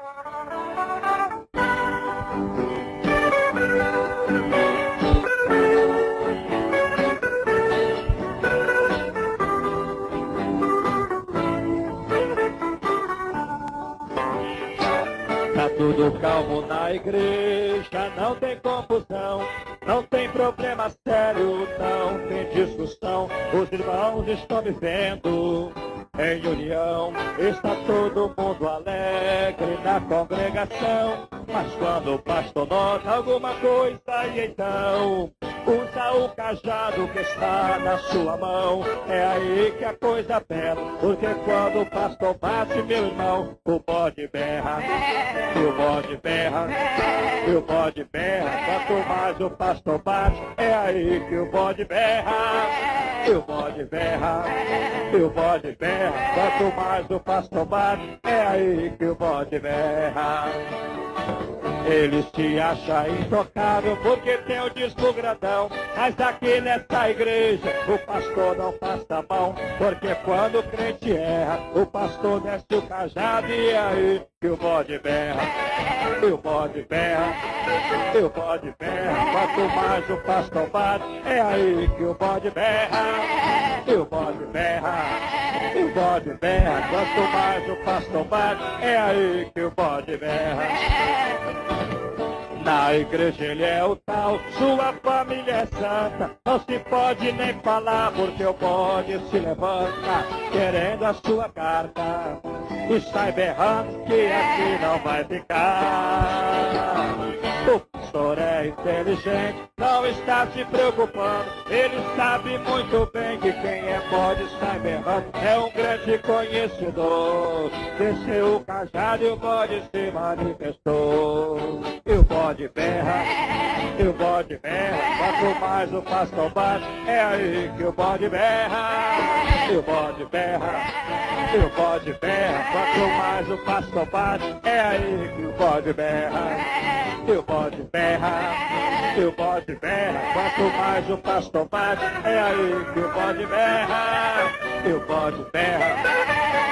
Tá tudo calmo na igreja, não tem confusão, não tem problema sério, não tem discussão. Os irmãos estão vivendo em união, está todo mundo alegre na congregação. Mas quando o pastor nota alguma coisa, e então usa o cajado que está na sua mão. É aí que a coisa pega, porque quando o pastor bate, meu irmão, o bode berra, e o bode berra, e o bode berra. Quanto mais o pastor bate, é aí que o bode berra, e o bode berra, e o bode berra. Quanto mais o pastor bate, é aí que o bode berra. Ele se acha intocável porque tem o disco grandão, mas aqui nessa igreja o pastor não passa a mão, porque quando o crente erra, o pastor desce o cajado, e é aí que o bode berra, e o bode berra, e o bode berra. Quanto mais o pastor bate, é aí que o bode berra, e o bode berra, e o bode berra. Quanto mais o pastor bate, é aí que o bode berra. Na igreja ele é o tal, sua família é santa, não se pode nem falar porque o bode se levanta querendo a sua carta e sai berrando que aqui não vai ficar. O pastor é inteligente, não está se preocupando, ele sabe muito bem que quem é bode sai berrando, é um grande conhecedor. Desceu o cajado e o bode se manifestou. E o bode berra, e o bode berra. Quanto mais o pastor bate, é aí que o bode berra. E o bode berra, e o bode berra. Quanto mais o pastor bate, é aí que o bode berra. E o bode berra, e o bode berra. Quanto mais o pastor bate, é aí que o bode berra. E o bode berra,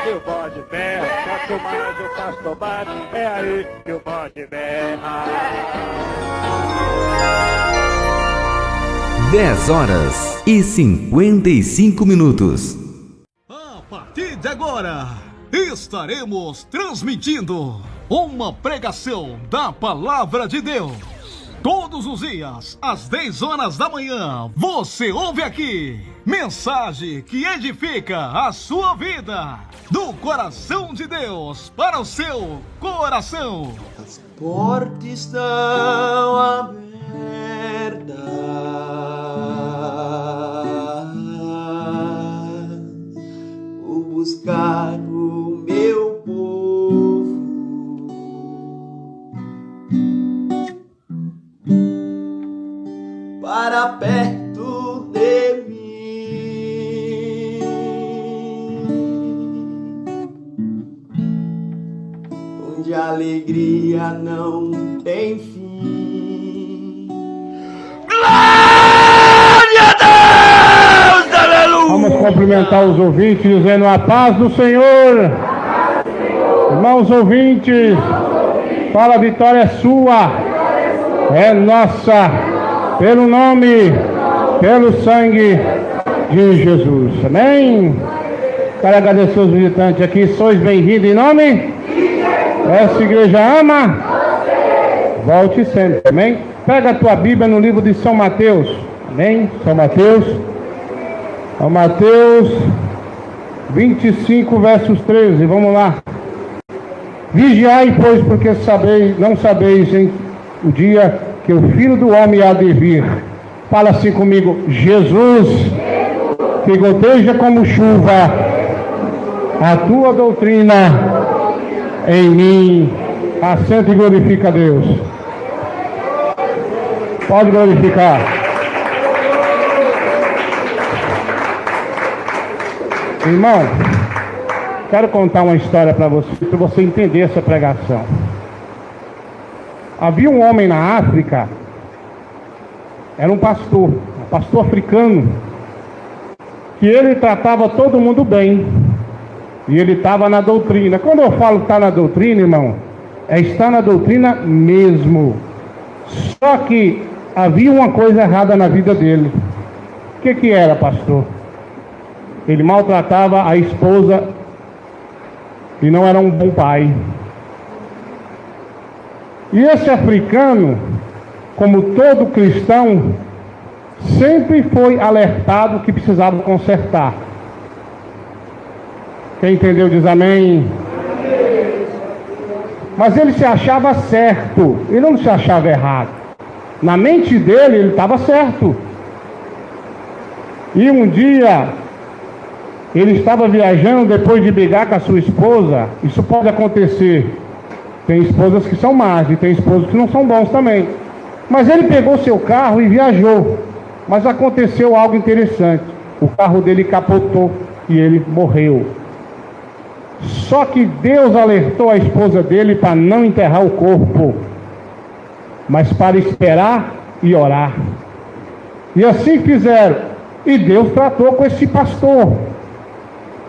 e o bode berra. Quanto mais o pastor bate, é aí que o bode berra. 10h55. A partir de agora, estaremos transmitindo uma pregação da Palavra de Deus. Todos os dias, às 10h da manhã, você ouve aqui mensagem que edifica a sua vida, do coração de Deus para o seu coração. As portas estão abertas, vou buscar o meu povo. Para perto de mim, onde a alegria não tem fim. Glória a Deus! Aleluia! Vamos cumprimentar os ouvintes dizendo a paz do Senhor. Irmãos ouvintes, fala, a vitória é sua, é nossa. Pelo nome, pelo sangue de Jesus. Amém? Quero agradecer os visitantes aqui. Sois bem-vindos em nome? Essa igreja ama? Volte sempre. Amém? Pega a tua Bíblia no livro de São Mateus. Amém? São Mateus. São Mateus 25, versos 13. Vamos lá. Vigiai, pois, porque não sabeis em o dia que o Filho do Homem há de vir. Fala assim comigo: Jesus, que goteja como chuva a tua doutrina em mim. Assenta e glorifica a Deus. Pode glorificar. Irmão, quero contar uma história para você entender essa pregação. Havia um homem na África, era um pastor africano, que ele tratava todo mundo bem, e ele estava na doutrina. Quando eu falo estar na doutrina, irmão, é estar na doutrina mesmo. Só que havia uma coisa errada na vida dele. O que era, pastor? Ele maltratava a esposa e não era um bom pai. E esse africano, como todo cristão, sempre foi alertado que precisava consertar. Quem entendeu diz amém. Mas ele se achava certo, ele não se achava errado. Na mente dele, ele estava certo. E um dia, ele estava viajando depois de brigar com a sua esposa. Isso pode acontecer. Tem esposas que são más e tem esposos que não são bons também. Mas ele pegou seu carro e viajou. Mas aconteceu algo interessante. O carro dele capotou e ele morreu. Só que Deus alertou a esposa dele para não enterrar o corpo, mas para esperar e orar. E assim fizeram. E Deus tratou com esse pastor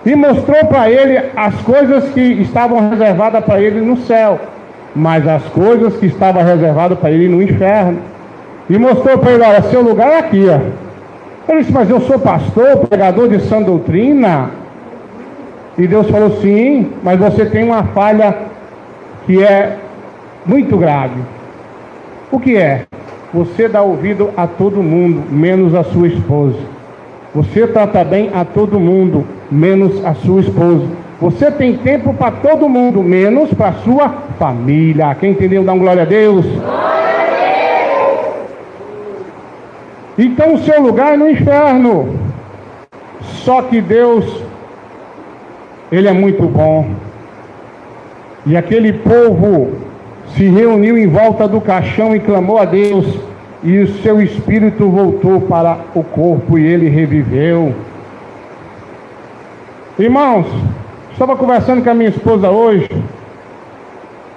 e mostrou para ele as coisas que estavam reservadas para ele no céu, mas as coisas que estavam reservadas para ele no inferno. E mostrou para ele: olha, seu lugar é aqui, ó. Ele disse: mas eu sou pastor, pregador de sã doutrina. E Deus falou: sim, mas você tem uma falha que é muito grave. O que é? Você dá ouvido a todo mundo, menos a sua esposa. Você trata bem a todo mundo, menos a sua esposa. Você tem tempo para todo mundo, menos para a sua família. Quem entendeu, dá um glória a Deus. Glória a Deus. Então o seu lugar é no inferno. Só que Deus, Ele é muito bom. E aquele povo se reuniu em volta do caixão e clamou a Deus. E o seu espírito voltou para o corpo e ele reviveu. Irmãos, estava conversando com a minha esposa hoje.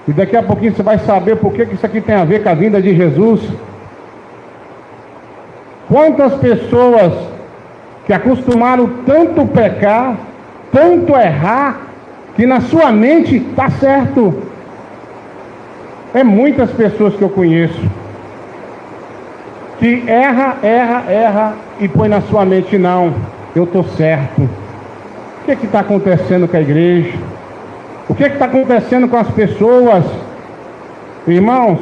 E daqui a pouquinho você vai saber por que isso aqui tem a ver com a vinda de Jesus. Quantas pessoas que acostumaram tanto pecar, tanto errar, que na sua mente está certo. É muitas pessoas que eu conheço que erra e põe na sua mente: não, eu estou certo. O que está acontecendo com a igreja? O que está acontecendo com as pessoas? Irmãos,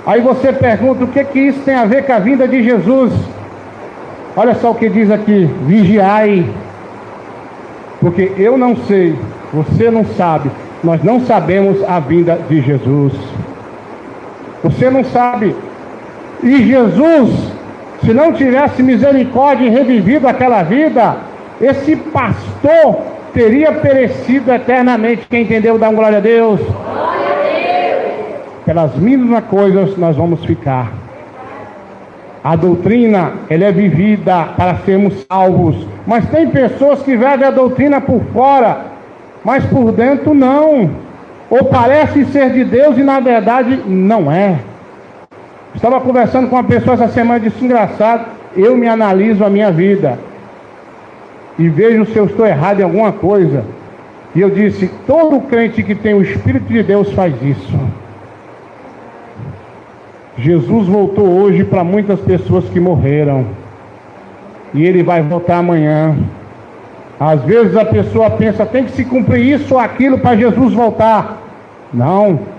aí você pergunta: o que isso tem a ver com a vinda de Jesus? Olha só o que diz aqui: vigiai, porque eu não sei, você não sabe, nós não sabemos a vinda de Jesus. Você não sabe. E Jesus, se não tivesse misericórdia e revivido aquela vida, esse pastor teria perecido eternamente. Quem entendeu, dá uma glória a Deus. Glória a Deus. Pelas mínimas coisas nós vamos ficar. A doutrina, ela é vivida para sermos salvos. Mas tem pessoas que vivem a doutrina por fora, mas por dentro não. Ou parece ser de Deus e na verdade não é. Estava conversando com uma pessoa essa semana e disse: engraçado, eu me analiso a minha vida e vejo se eu estou errado em alguma coisa. E eu disse: todo crente que tem o Espírito de Deus faz isso. Jesus voltou hoje para muitas pessoas que morreram. E Ele vai voltar amanhã. Às vezes a pessoa pensa: tem que se cumprir isso ou aquilo para Jesus voltar. Não.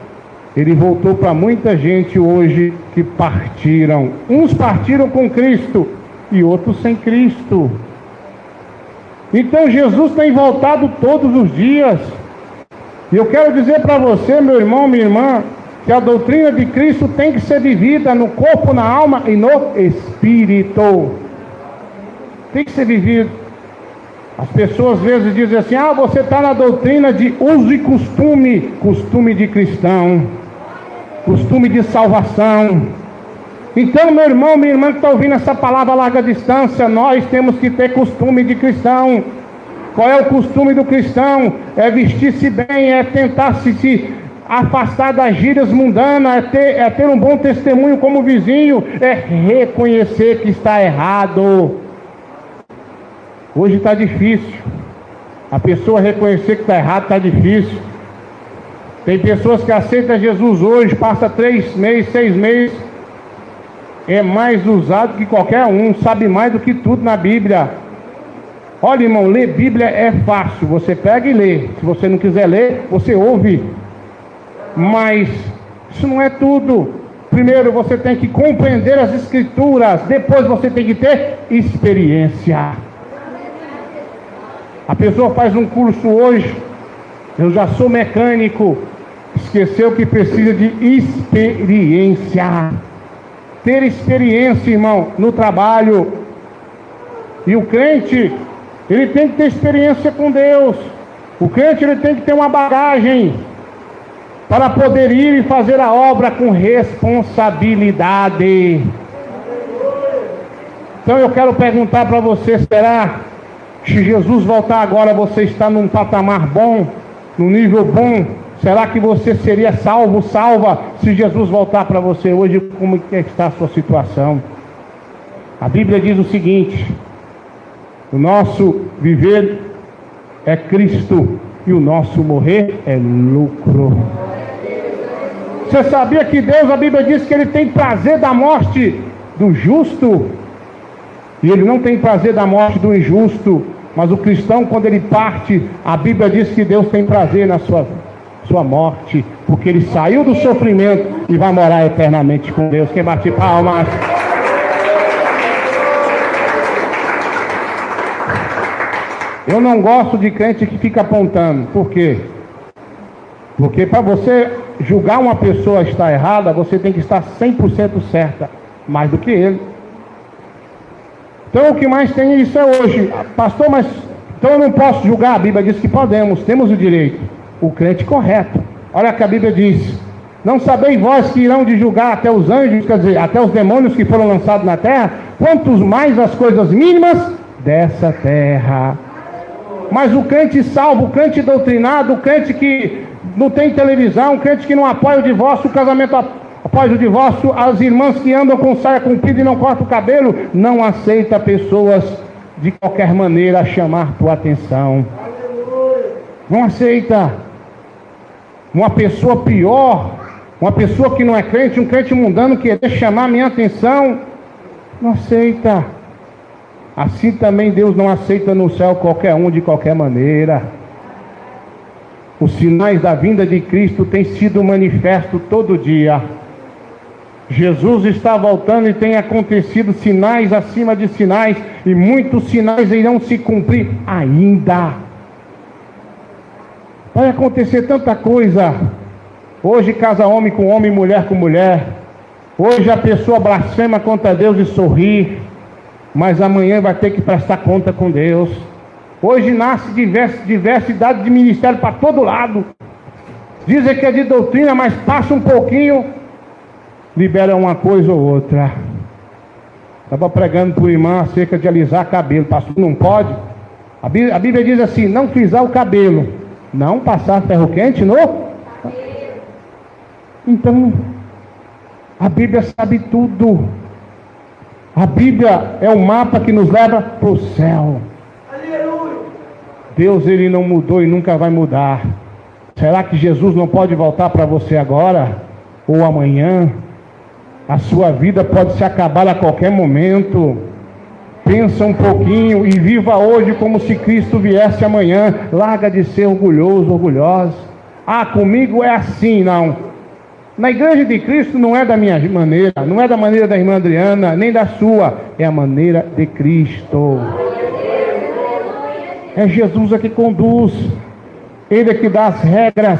Ele voltou para muita gente hoje que partiram. Uns partiram com Cristo e outros sem Cristo. Então Jesus tem voltado todos os dias. E eu quero dizer para você, meu irmão, minha irmã, que a doutrina de Cristo tem que ser vivida no corpo, na alma e no espírito. Tem que ser vivido. As pessoas às vezes dizem assim: ah, você está na doutrina de uso e costume. Costume de cristão. Costume de salvação. Então, meu irmão, minha irmã que está ouvindo essa palavra a larga distância, nós temos que ter costume de cristão. Qual é o costume do cristão? É vestir-se bem, é tentar se afastar das gírias mundanas, é ter um bom testemunho como vizinho, é reconhecer que está errado. Hoje está difícil. A pessoa reconhecer que está errado está difícil. Tem pessoas que aceitam Jesus hoje, passa 3 meses, 6 meses, é mais usado que qualquer um, sabe mais do que tudo na Bíblia. Olha, irmão, ler Bíblia é fácil, você pega e lê. Se você não quiser ler, você ouve. Mas isso não é tudo. Primeiro você tem que compreender as Escrituras, depois você tem que ter experiência. A pessoa faz um curso hoje, eu já sou mecânico, esqueceu que precisa de experiência. Ter experiência, irmão, no trabalho. E o crente, ele tem que ter experiência com Deus. O crente, ele tem que ter uma bagagem para poder ir e fazer a obra com responsabilidade. Então eu quero perguntar para você, será que se Jesus voltar agora, você está num patamar bom, num nível bom? Será que você seria salvo, salva, se Jesus voltar para você hoje? Como é que está a sua situação? A Bíblia diz o seguinte: o nosso viver é Cristo e o nosso morrer é lucro. Você sabia que Deus, a Bíblia diz que Ele tem prazer da morte do justo, e Ele não tem prazer da morte do injusto. Mas o cristão, quando ele parte, a Bíblia diz que Deus tem prazer na sua morte, porque ele saiu do sofrimento e vai morar eternamente com Deus. Quem bate palmas? Eu não gosto de crente que fica apontando. Por quê? Porque para você julgar uma pessoa está errada, você tem que estar 100% certa, mais do que ele. Então o que mais tem isso é hoje. Pastor, mas então eu não posso julgar? A Bíblia diz que podemos, temos o direito. O crente correto. Olha o que a Bíblia diz: não sabeis vós que irão de julgar até os anjos, quer dizer, até os demônios que foram lançados na terra, quantos mais as coisas mínimas dessa terra. Mas o crente salvo, o crente doutrinado, o crente que não tem televisão, o crente que não apoia o divórcio, o casamento após o divórcio, as irmãs que andam com saia comprida e não cortam o cabelo, não aceita pessoas de qualquer maneira a chamar tua atenção. Não aceita. Uma pessoa pior, uma pessoa que não é crente, um crente mundano querer chamar minha atenção, não aceita. Assim também Deus não aceita no céu qualquer um de qualquer maneira. Os sinais da vinda de Cristo têm sido manifestos todo dia. Jesus está voltando e tem acontecido sinais acima de sinais, e muitos sinais irão se cumprir ainda. Vai acontecer tanta coisa. Hoje casa homem com homem, mulher com mulher. Hoje a pessoa blasfema contra Deus e sorri, mas amanhã vai ter que prestar conta com Deus. Hoje nasce diversidade de ministério para todo lado. Dizem que é de doutrina, mas passa um pouquinho, libera uma coisa ou outra. Estava pregando para o irmão acerca de alisar cabelo. Pastor, não pode? A Bíblia diz assim: não frisar o cabelo, não passar ferro quente no. Então, a Bíblia sabe tudo. A Bíblia é o mapa que nos leva para o céu. Deus, Ele não mudou e nunca vai mudar. Será que Jesus não pode voltar para você agora? Ou amanhã? A sua vida pode se acabar a qualquer momento. Pensa um pouquinho e viva hoje como se Cristo viesse amanhã. Larga de ser orgulhoso, orgulhosa. Ah, comigo é assim, não. Na igreja de Cristo não é da minha maneira, não é da maneira da irmã Adriana, nem da sua. É a maneira de Cristo. É Jesus que conduz. Ele é que dá as regras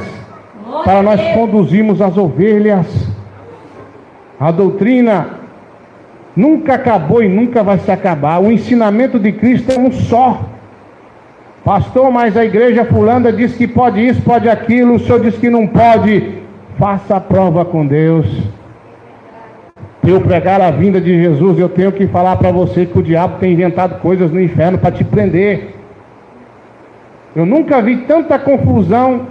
para nós conduzirmos as ovelhas. A doutrina nunca acabou e nunca vai se acabar. O ensinamento de Cristo é um só. Pastor, mas a igreja fulana diz que pode isso, pode aquilo, o senhor diz que não pode. Faça a prova com Deus. Para eu pregar a vinda de Jesus, eu tenho que falar para você que o diabo tem inventado coisas no inferno para te prender. Eu nunca vi tanta confusão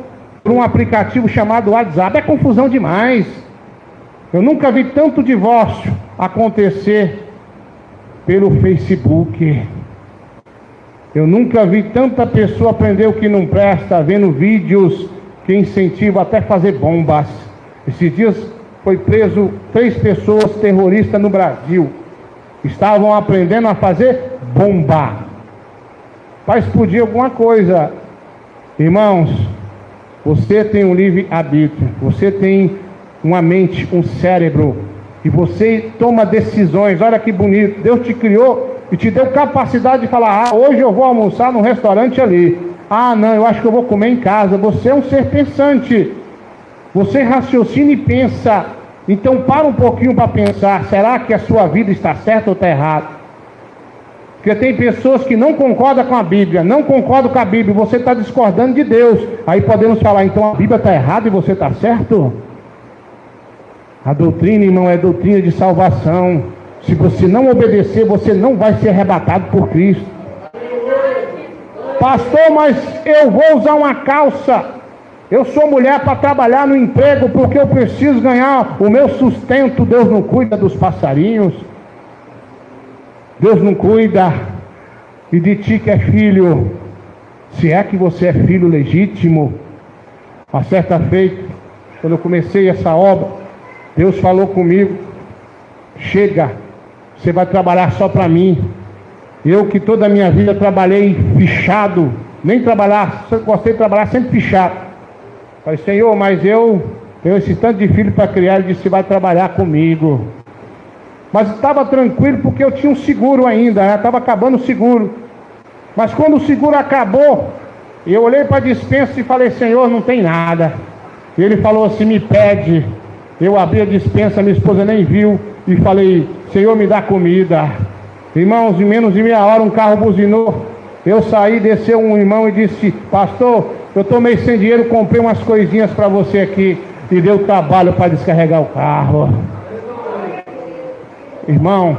por um aplicativo chamado WhatsApp. É confusão demais. Eu nunca vi tanto divórcio acontecer pelo Facebook. Eu nunca vi tanta pessoa aprender o que não presta, vendo vídeos que incentivam até fazer bombas. Esses dias foi preso 3 pessoas terroristas no Brasil. Estavam aprendendo a fazer bomba para explodir alguma coisa. Irmãos, você tem um livre-arbítrio, você tem uma mente, um cérebro, e você toma decisões. Olha que bonito, Deus te criou e te deu capacidade de falar: hoje eu vou almoçar no restaurante ali, não, eu acho que eu vou comer em casa. Você é um ser pensante, você raciocina e pensa. Então para um pouquinho para pensar, será que a sua vida está certa ou está errada? Porque tem pessoas que não concordam com a Bíblia, não concordam com a Bíblia, você está discordando de Deus. Aí podemos falar: então a Bíblia está errada e você está certo? A doutrina, irmão, é doutrina de salvação. Se você não obedecer, você não vai ser arrebatado por Cristo. Pastor, mas eu vou usar uma calça. Eu sou mulher para trabalhar no emprego porque eu preciso ganhar o meu sustento. Deus não cuida dos passarinhos. Deus não cuida. E de ti que é filho, se é que você é filho legítimo. A certa feita, quando eu comecei essa obra, Deus falou comigo: chega, você vai trabalhar só para mim. Eu que toda a minha vida trabalhei fichado, nem trabalhar, gostei de trabalhar sempre fichado. Falei: Senhor, mas eu tenho esse tanto de filho para criar. Ele disse: você vai trabalhar comigo. Mas estava tranquilo porque eu tinha um seguro ainda, estava acabando o seguro. Mas quando o seguro acabou, eu olhei para a despensa e falei: Senhor, não tem nada. E ele falou assim: me pede. Eu abri a despensa, minha esposa nem viu, e falei: Senhor, me dá comida. Irmãos, em menos de meia hora um carro buzinou. Eu saí, desceu um irmão e disse: pastor, eu estou meio sem dinheiro, comprei umas coisinhas para você aqui. E deu trabalho para descarregar o carro. Irmão,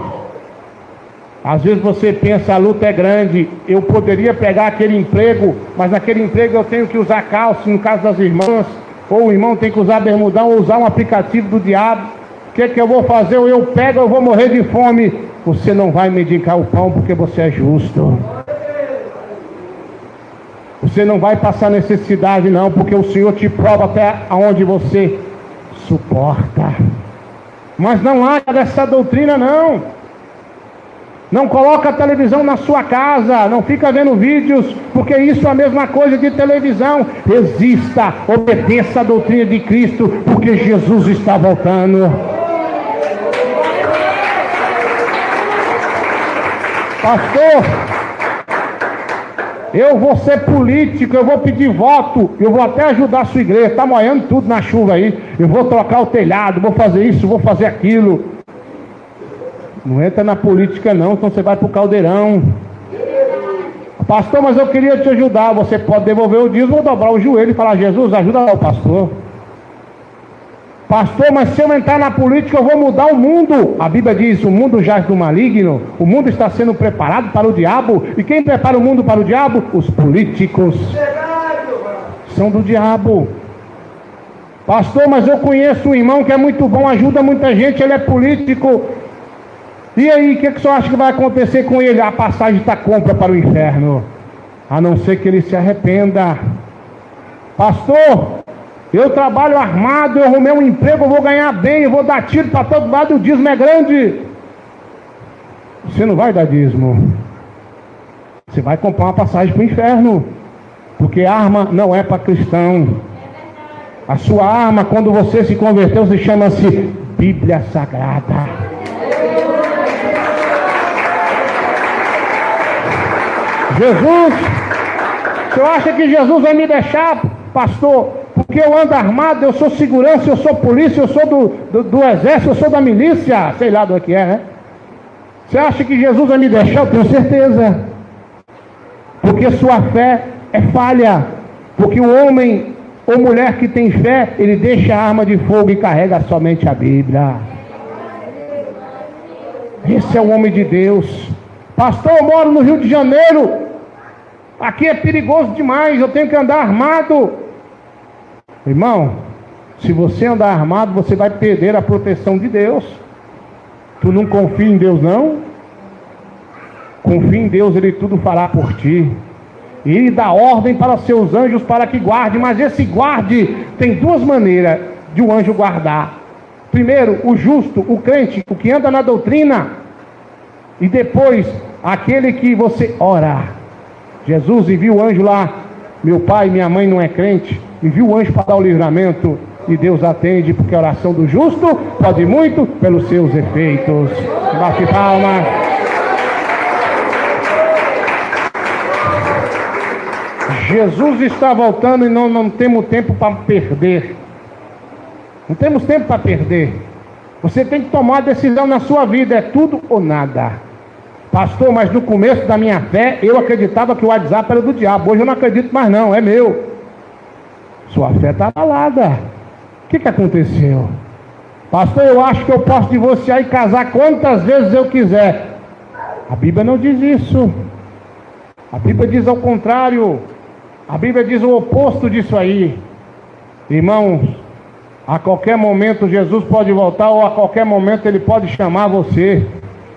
às vezes você pensa: a luta é grande, eu poderia pegar aquele emprego, mas naquele emprego eu tenho que usar calça, no caso das irmãs, ou o irmão tem que usar bermudão, ou usar um aplicativo do diabo. O que é que eu vou fazer? Ou eu pego, eu vou morrer de fome. Você não vai mendigar o pão porque você é justo. Você não vai passar necessidade não, porque o Senhor te prova até onde você suporta. Mas não haja dessa doutrina não. Não coloca a televisão na sua casa, não fica vendo vídeos, porque isso é a mesma coisa de televisão. Resista, obedeça a doutrina de Cristo, porque Jesus está voltando. Pastor, eu vou ser político, eu vou pedir voto, eu vou até ajudar a sua igreja, está molhando tudo na chuva aí, eu vou trocar o telhado, vou fazer isso, vou fazer aquilo. Não entra na política não, então você vai para o caldeirão. Pastor, mas eu queria te ajudar. Você pode devolver o dízimo ou dobrar o joelho e falar: Jesus, ajuda lá o pastor. Pastor, mas se eu entrar na política eu vou mudar o mundo. A Bíblia diz: o mundo jaz do maligno, o mundo está sendo preparado para o diabo. E quem prepara o mundo para o diabo? Os políticos são do diabo. Pastor, mas eu conheço um irmão que é muito bom, ajuda muita gente, ele é político. E aí, o que o senhor acha que vai acontecer com ele? A passagem está compra para o inferno, a não ser que ele se arrependa. Pastor, eu trabalho armado, eu arrumei um emprego, eu vou ganhar bem, eu vou dar tiro para todo lado, o dízimo é grande. Você não vai dar dízimo, você vai comprar uma passagem para o inferno, porque arma não é para cristão. A sua arma, quando você se converteu, se chama-se Bíblia Sagrada. Jesus, o senhor acha que Jesus vai me deixar, pastor, porque eu ando armado, eu sou segurança, eu sou polícia, eu sou do exército, eu sou da milícia, sei lá do que é, né? Você acha que Jesus vai me deixar? Eu tenho certeza, porque sua fé é falha, porque o homem ou mulher que tem fé, ele deixa a arma de fogo e carrega somente a Bíblia. Esse é o homem de Deus. Pastor, eu moro no Rio de Janeiro, aqui é perigoso demais, eu tenho que andar armado. Irmão, se você andar armado, você vai perder a proteção de Deus. Tu não confia em Deus não? Confia em Deus, Ele tudo fará por ti. E ele dá ordem para seus anjos para que guarde, mas esse guarde tem duas maneiras de um anjo guardar. Primeiro, o justo, o crente, o que anda na doutrina. E depois, aquele que você ora. Jesus envia o anjo lá. Meu pai e minha mãe não é crente. Envia o anjo para dar o livramento. E Deus atende, porque a oração do justo pode muito pelos seus efeitos. Bate palma. Jesus está voltando e não temos tempo para perder. Não temos tempo para perder. Você tem que tomar uma decisão na sua vida, é tudo ou nada. Pastor, mas no começo da minha fé, eu acreditava que o WhatsApp era do diabo. Hoje eu não acredito mais não, é meu. Sua fé está abalada. O que aconteceu? Pastor, eu acho que eu posso divorciar e casar quantas vezes eu quiser. A Bíblia não diz isso. A Bíblia diz ao contrário. A Bíblia diz o oposto disso aí. Irmãos, a qualquer momento Jesus pode voltar, ou a qualquer momento Ele pode chamar você.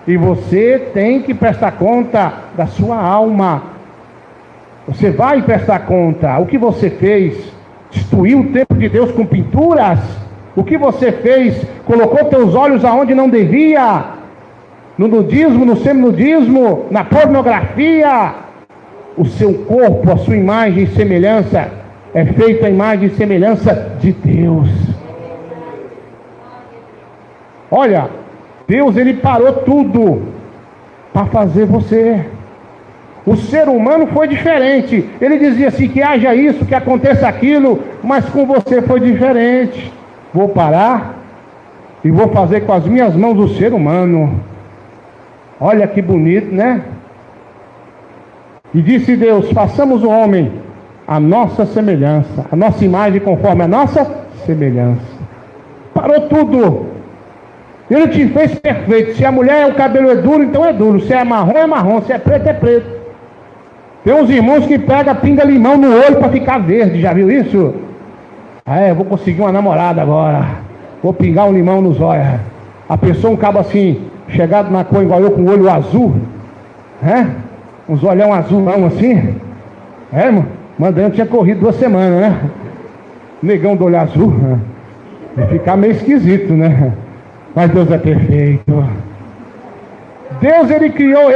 E você tem que prestar conta da sua alma. Você vai prestar conta. O que você fez? Destruiu o templo de Deus com pinturas? O que você fez? Colocou teus olhos aonde não devia? No nudismo, no seminudismo, na pornografia? O seu corpo, a sua imagem e semelhança é feita a imagem e semelhança de Deus. Olha, Deus, Ele parou tudo para fazer você. O ser humano foi diferente. Ele dizia assim, que haja isso, que aconteça aquilo, mas com você foi diferente. Vou parar e vou fazer com as minhas mãos o ser humano. Olha que bonito, né? E disse Deus, façamos o homem a nossa semelhança, a nossa imagem conforme a nossa semelhança. Parou tudo. Ele te fez perfeito. Se a mulher, o cabelo é duro, então é duro. Se é marrom, se é preto, é preto. Tem uns irmãos que pegam, pinga limão no olho para ficar verde, já viu isso? Eu vou conseguir uma namorada agora. Vou pingar um limão nos olhos. A pessoa, um cabo assim, chegado na cor igual eu, com o olho azul, uns olhão azulão assim, irmão? Mandando tinha corrido 2 semanas, né? Negão do olho azul, vai ficar meio esquisito, né? Mas Deus é perfeito. Deus, Ele criou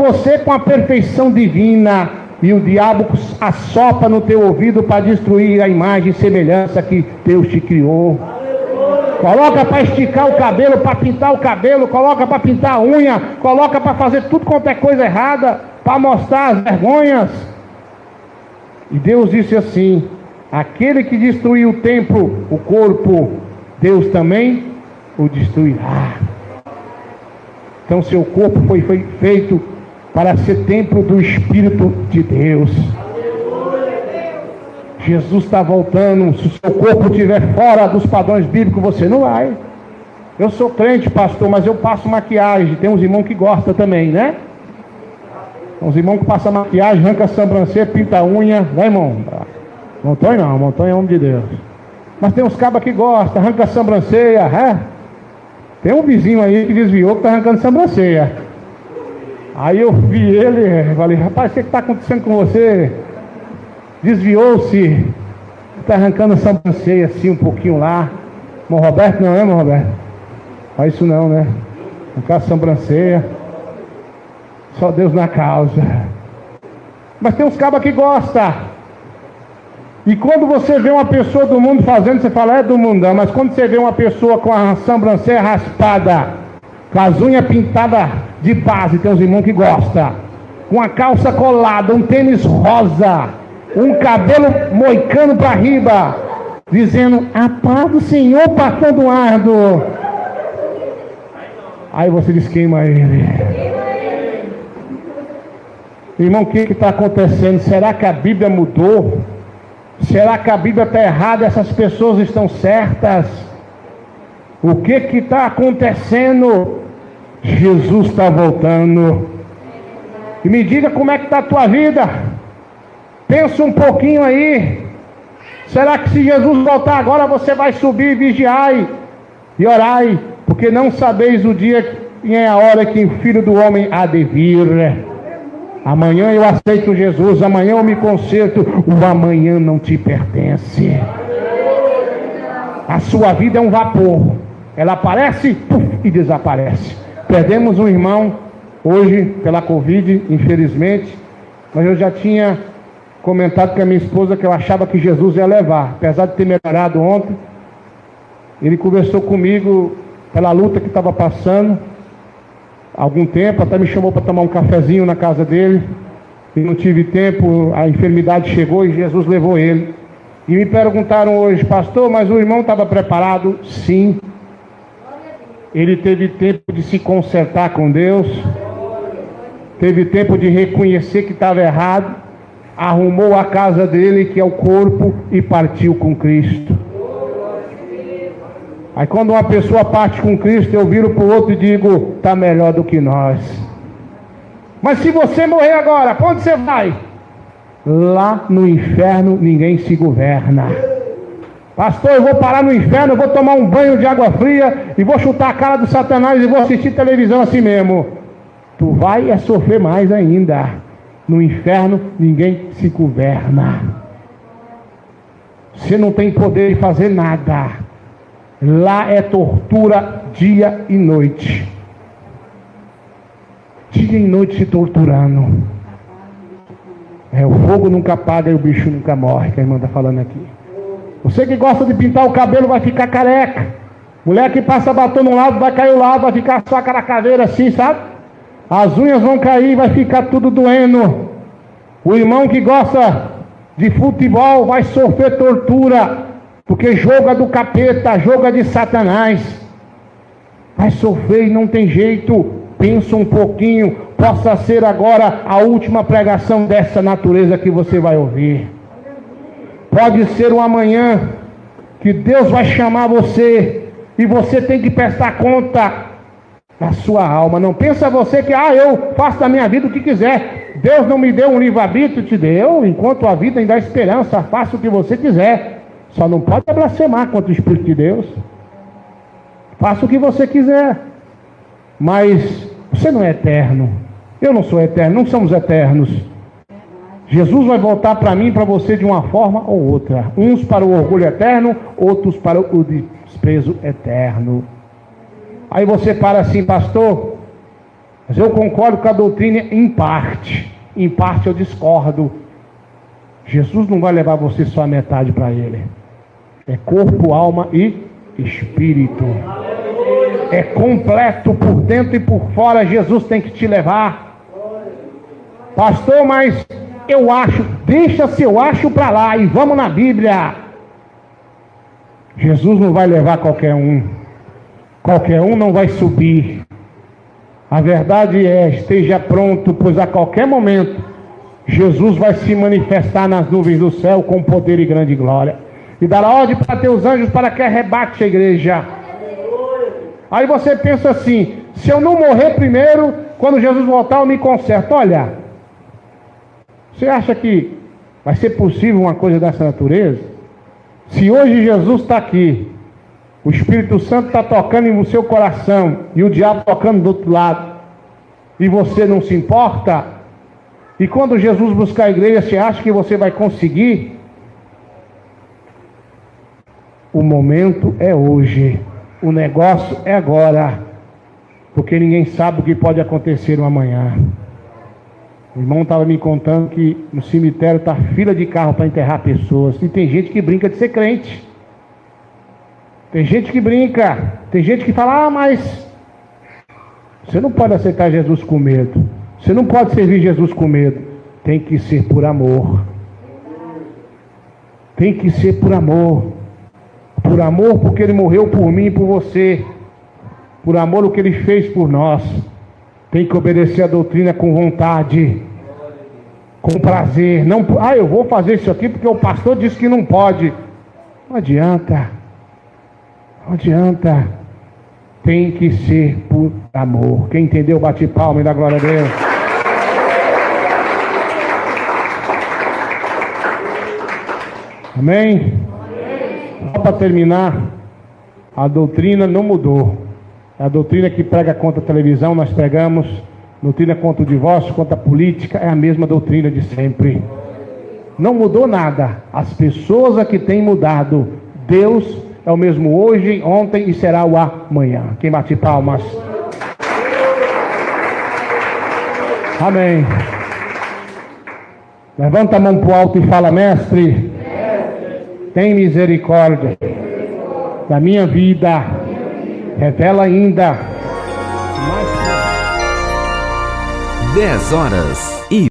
você com a perfeição divina. E o diabo assopra no teu ouvido para destruir a imagem e semelhança que Deus te criou. Coloca para esticar o cabelo, para pintar o cabelo, coloca para pintar a unha, coloca para fazer tudo quanto é coisa errada, para mostrar as vergonhas. E Deus disse assim, aquele que destruiu o templo, o corpo, Deus também o destruirá. Então seu corpo foi feito para ser templo do Espírito de Deus. Jesus está voltando. Se o seu corpo estiver fora dos padrões bíblicos, você não vai. Eu sou crente, pastor, mas eu passo maquiagem. Tem uns irmãos que gostam também, né? Tem uns irmãos que passam maquiagem, arranca a sobrancelha, pinta a unha, né, irmão? Montanha não, Montanha é homem de Deus. Mas tem uns cabas que gostam, arranca a sobrancelha, Tem um vizinho aí que desviou que está arrancando sobrancelha. Aí eu vi ele, falei, rapaz, o que está acontecendo com você? Desviou-se, está arrancando a sobrancelha assim um pouquinho lá. Irmão Roberto, não é, irmão Roberto? Faz isso não, né? Arrancar a sobrancelha. Só Deus na causa. Mas tem uns cabas que gostam. E quando você vê uma pessoa do mundo fazendo, você fala, é do mundão. Mas quando você vê uma pessoa com a sobrancelha raspada, com as unhas pintadas de base, tem uns irmãos que gostam, com a calça colada, um tênis rosa, um cabelo moicano para riba, dizendo, a paz do Senhor, pastor Eduardo. Aí você desqueima ele. Irmão, o que está acontecendo? Será que a Bíblia mudou? Será que a Bíblia está errada? Essas pessoas estão certas? O que está acontecendo? Jesus está voltando. E me diga como é que está a tua vida. Pensa um pouquinho aí. Será que se Jesus voltar agora, você vai subir e vigiai e orai? Porque não sabeis o dia e a hora que o Filho do Homem há de vir. Amanhã eu aceito Jesus, amanhã eu me conserto. O amanhã não te pertence. A sua vida é um vapor. Ela aparece e desaparece. Perdemos um irmão hoje pela Covid, infelizmente. Mas eu já tinha comentado com a minha esposa que eu achava que Jesus ia levar. Apesar de ter melhorado ontem, ele conversou comigo pela luta que estava passando há algum tempo, até me chamou para tomar um cafezinho na casa dele, e não tive tempo, a enfermidade chegou e Jesus levou ele. E me perguntaram hoje, pastor, mas o irmão estava preparado? Sim. Ele teve tempo de se consertar com Deus, teve tempo de reconhecer que estava errado, arrumou a casa dele, que é o corpo, e partiu com Cristo. Aí quando uma pessoa parte com Cristo, eu viro para o outro e digo, está melhor do que nós. Mas se você morrer agora, para onde você vai? Lá no inferno ninguém se governa. Pastor, eu vou parar no inferno, eu vou tomar um banho de água fria e vou chutar a cara do Satanás e vou assistir televisão assim mesmo. Tu vai sofrer mais ainda. No inferno ninguém se governa. Você não tem poder de fazer nada. Lá é tortura dia e noite. Dia e noite se torturando. O fogo nunca apaga e o bicho nunca morre, que a irmã está falando aqui. Você que gosta de pintar o cabelo vai ficar careca. Mulher que passa batom num lado vai cair o lado, vai ficar só aquela caveira assim, sabe? As unhas vão cair, vai ficar tudo doendo. O irmão que gosta de futebol vai sofrer tortura, porque joga do capeta, joga de Satanás. Vai sofrer e não tem jeito. Pensa um pouquinho, possa ser agora a última pregação dessa natureza que você vai ouvir. Pode ser um amanhã que Deus vai chamar você e você tem que prestar conta da sua alma. Não pensa você que eu faço da minha vida o que quiser. Deus não me deu um livre-arbítrio, te deu. Enquanto a vida ainda há esperança, faça o que você quiser. Só não pode blasfemar contra o Espírito de Deus. Faça o que você quiser. Mas você não é eterno. Eu não sou eterno, não somos eternos. Jesus vai voltar para mim e para você de uma forma ou outra. Uns para o orgulho eterno, outros para o desprezo eterno. Aí você para assim, pastor, mas eu concordo com a doutrina em parte. Em parte eu discordo. Jesus não vai levar você só a metade para ele. É corpo, alma e espírito. É completo por dentro e por fora. Jesus tem que te levar. Pastor, mas eu acho, deixa se eu acho para lá e vamos na Bíblia. Jesus não vai levar qualquer um. Qualquer um não vai subir. A verdade é, esteja pronto, pois a qualquer momento Jesus vai se manifestar nas nuvens do céu com poder e grande glória. E dará ordem para teus anjos para que arrebate a igreja. Aí você pensa assim, se eu não morrer primeiro, quando Jesus voltar eu me conserto. Olha, você acha que vai ser possível uma coisa dessa natureza? Se hoje Jesus está aqui, o Espírito Santo está tocando no seu coração e o diabo tocando do outro lado, e você não se importa, e quando Jesus buscar a igreja, você acha que você vai conseguir? O momento é hoje, o negócio é agora, porque ninguém sabe o que pode acontecer no amanhã. O irmão estava me contando que no cemitério está fila de carro para enterrar pessoas, e tem gente que brinca de ser crente. Tem gente que brinca, tem gente que fala, mas você não pode aceitar Jesus com medo, você não pode servir Jesus com medo. Tem que ser por amor. Tem que ser por amor. Por amor porque Ele morreu por mim e por você. Por amor o que Ele fez por nós. Tem que obedecer a doutrina com vontade, com prazer. Não, eu vou fazer isso aqui porque o pastor disse que não pode. Não adianta. Não adianta. Tem que ser por amor. Quem entendeu, bate palma e dá glória a Deus. Amém? Só para terminar, a doutrina não mudou. A doutrina que prega contra a televisão, nós pregamos Doutrina contra o divórcio, contra a política, é a mesma doutrina de sempre. Não mudou nada. As pessoas é que têm mudado. Deus é o mesmo hoje, ontem e será o amanhã. Quem bate palmas? Amém. Levanta a mão para o alto e fala: mestre, tem misericórdia da minha vida. Revela ainda. 10 horas e